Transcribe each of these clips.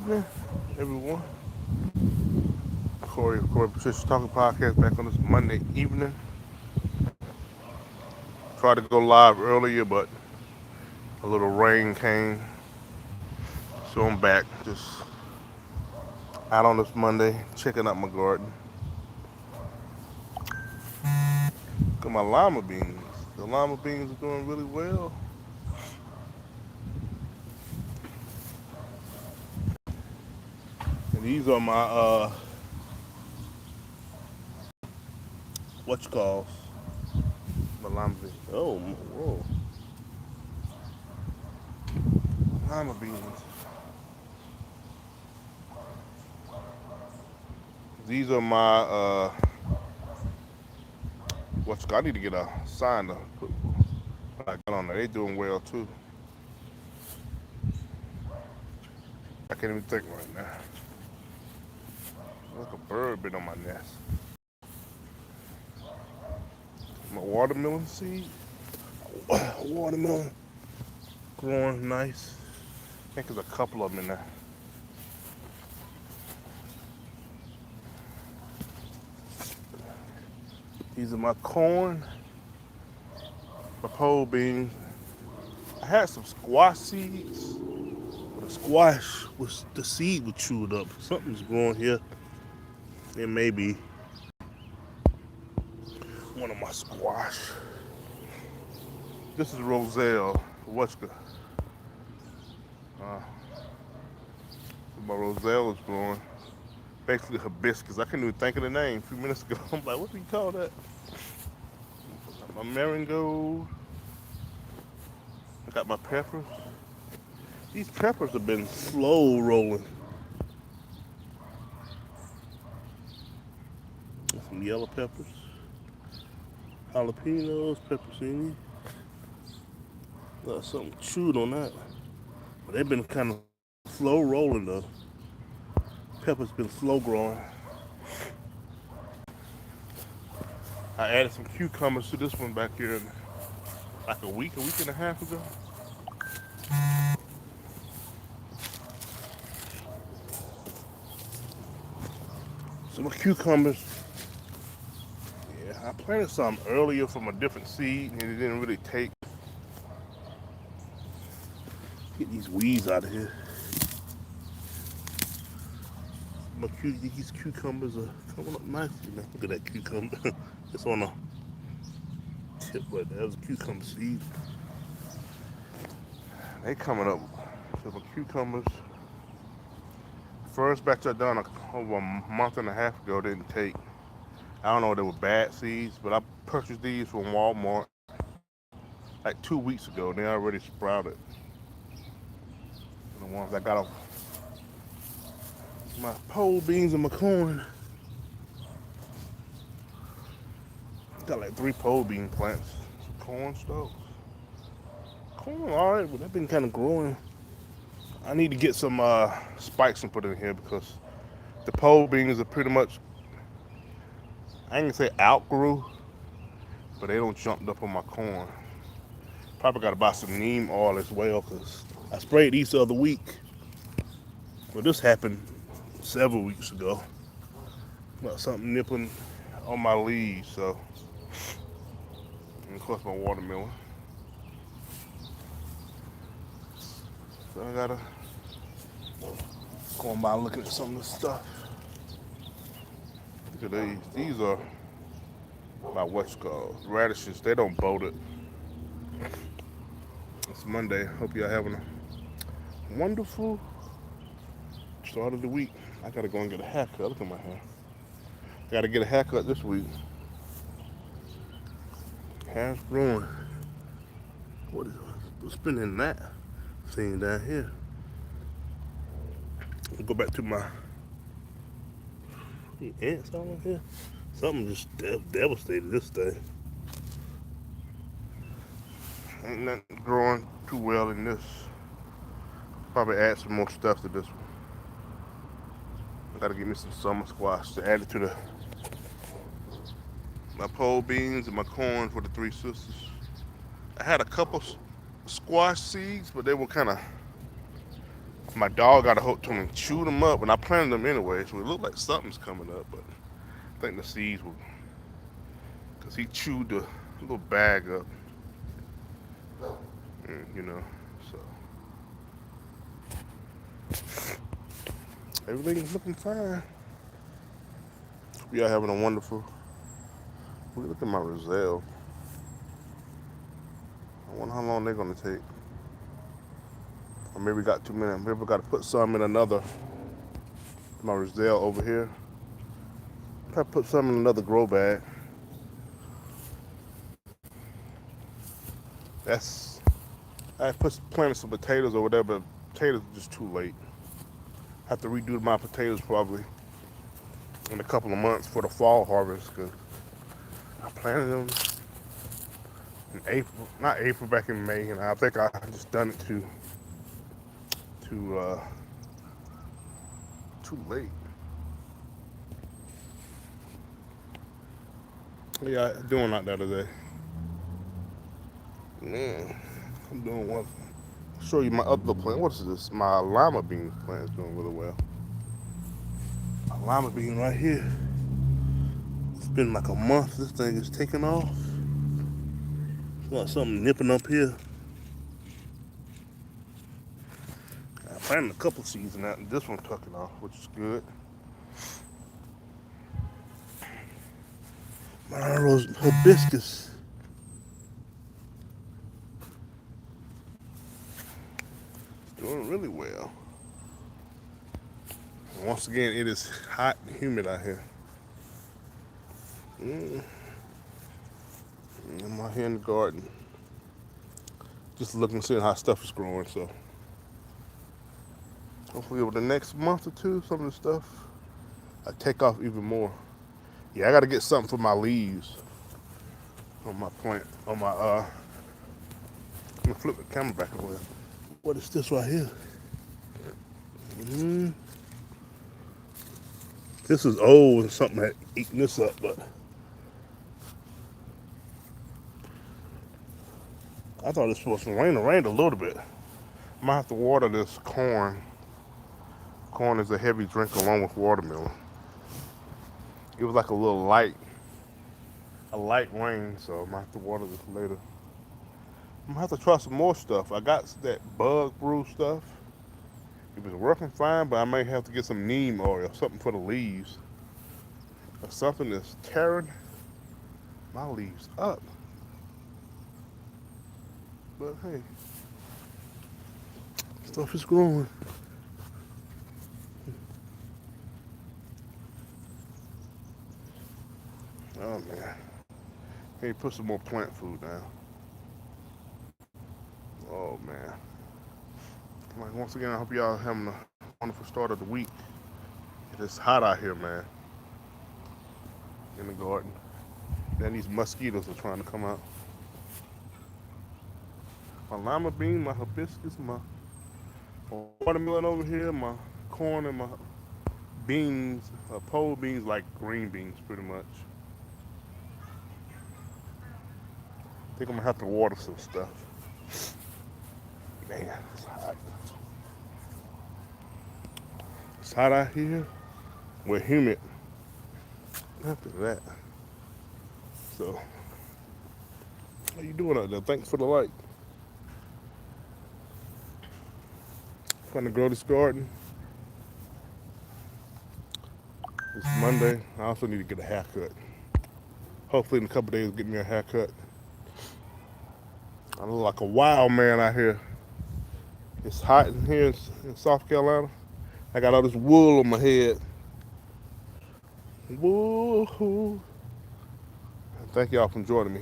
evening, everyone. Corey Patricia Talking Podcast back on this Monday evening. Tried to go live earlier, but a little rain came, so I'm back. Just out on this Monday, checking out my garden. Look at my lima beans. The lima beans are doing really well. And these are my what you call my lima beans. Oh, whoa, lima beans. These are my what you call. I need to get a sign to put what I got on there. They doing well too. I can't even think right now. Like a bird been on my nest. My watermelon seed. Watermelon growing nice. I think there's a couple of them in there. These are my corn, my pole beans. I had some squash seeds. The squash was the seed was chewed up. Something's growing here. It may be one of my squash. This is Roselle. What's good? Uh, my Roselle is growing. Basically hibiscus. I couldn't even think of the name a few minutes ago. I'm like, what do you call that? My marigold. I got my peppers. These peppers have been slow rolling. Some yellow peppers, jalapenos, pepperoni. Got something chewed on that. But they've been kind of slow rolling though. Peppers been slow growing. I added some cucumbers to this one back here like a week and a half ago. Some cucumbers. Yeah, I planted some earlier from a different seed and it didn't really take. Get these weeds out of here. These cucumbers are coming up nicely now. Look at that cucumber. It's on a tip right there. That was a cucumber seed. They coming up. So my cucumbers. First batch I done over a month and a half ago didn't take. I don't know if they were bad seeds, but I purchased these from Walmart like 2 weeks ago and they already sprouted. The ones I got off my pole beans and my corn. Got like 3 pole bean plants. Some corn stuff. Corn alright, but they've been kind of growing. I need to get some spikes and put in here because the pole beans are pretty much, I ain't gonna say outgrew, but they don't jump up on my corn. Probably gotta buy some neem oil as well because I sprayed these the other week. Well, this happened several weeks ago. Got something nipping on my leaves, so. And of course my watermelon. So I gotta go by looking at some of this stuff. Look at these. These are my what's called radishes. They don't bolt it. It's Monday. Hope y'all having a wonderful start of the week. I gotta go and get a haircut. Look at my hair. Gotta get a haircut this week. Hair's growing. What's been in that thing down here? I'll go back to my ants all in here. Something just devastated this thing. Ain't nothing growing too well in this. Probably add some more stuff to this one. I gotta get me some summer squash to add it to my pole beans and my corn for the 3 sisters. I had a couple squash seeds, but they were kind of My dog got a hold to them and chewed them up, and I planted them anyway, so it looked like something's coming up, but I think the seeds will, because he chewed the little bag up, and. So everything's looking fine. We are having a wonderful. Look at my Roselle. I wonder how long they're gonna take. Or maybe we got too many. Maybe we got to put some in another. My Roselle over here. Try to put some in another grow bag. That's. I planted some potatoes over there, but potatoes are just too late. I have to redo my potatoes probably in a couple of months for the fall harvest because I planted them in April, not April, back in May, and I think I just done it too too late. Yeah, doing like that today. Man, I'm doing one. I'll show you my other plant. What is this? My lima bean plant is doing really well. My lima bean right here. It's been like a month. This thing is taking off. It's like something nipping up here. I planted a couple seeds in that, and this one took it off, which is good. My rose hibiscus. Doing really well. And once again, it is hot and humid out here. Mm. I'm out here in the garden, just looking, seeing how stuff is growing. So hopefully over the next month or two, some of the stuff I take off even more. Yeah, I got to get something for my leaves on my plant. On my I'm gonna flip the camera back away. What is this right here? Mm. This is old and something had eaten this up, but I thought it was supposed to rain. It rained a little bit. I might have to water this corn. Corn is a heavy drink along with watermelon. It was like a light rain, so I might have to water this later. I'm gonna have to try some more stuff. I got that bug brew stuff. It was working fine, but I may have to get some neem oil, something for the leaves, or something that's tearing my leaves up. But hey, stuff is growing. Oh man, hey, put some more plant food down. Oh man. Like once again, I hope y'all having a wonderful start of the week. It is hot out here, man, in the garden. Then these mosquitoes are trying to come out. My lima bean, my hibiscus, my watermelon over here, my corn and my beans, pole beans like green beans pretty much. I think I'm gonna have to water some stuff. Man, it's hot. It's hot out here. We're humid after that. So, how you doing out there? Thanks for the light. Trying to grow this garden. It's Monday. I also need to get a haircut. Hopefully in a couple days, get me a haircut. I look like a wild man out here. It's hot in here in South Carolina. I got all this wool on my head. Woo-hoo. Thank y'all for joining me.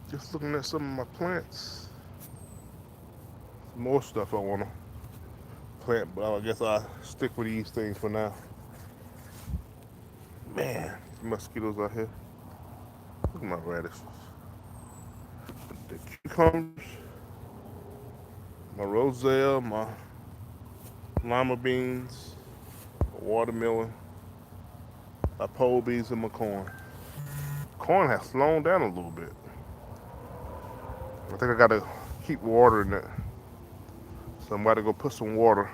Just looking at some of my plants. More stuff I want to plant, but I guess I'll stick with these things for now. Man, mosquitoes out here. Look at my radishes. The cucumbers, my roselle, my lima beans, my watermelon, my pole beans, and my corn. Corn has slowed down a little bit. I think I gotta keep watering it. So I'm about to go put some water.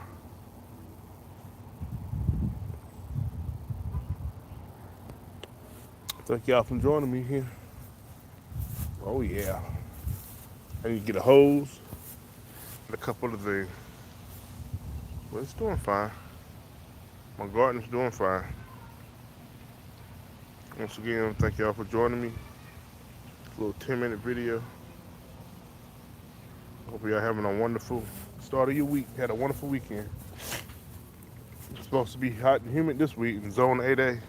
Thank y'all for joining me here. Oh yeah. I need to get a hose and a couple of things. But it's doing fine. My garden's doing fine. Once again, thank y'all for joining me. A little 10-minute video. Hope y'all having a wonderful start of your week. Had a wonderful weekend. It's supposed to be hot and humid this week in Zone 8A,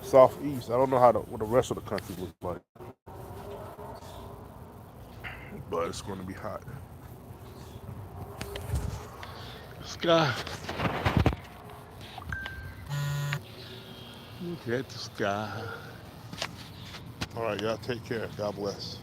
Southeast. I don't know what the rest of the country looks like, but it's going to be hot. Sky. Look at the sky. All right, y'all take care. God bless.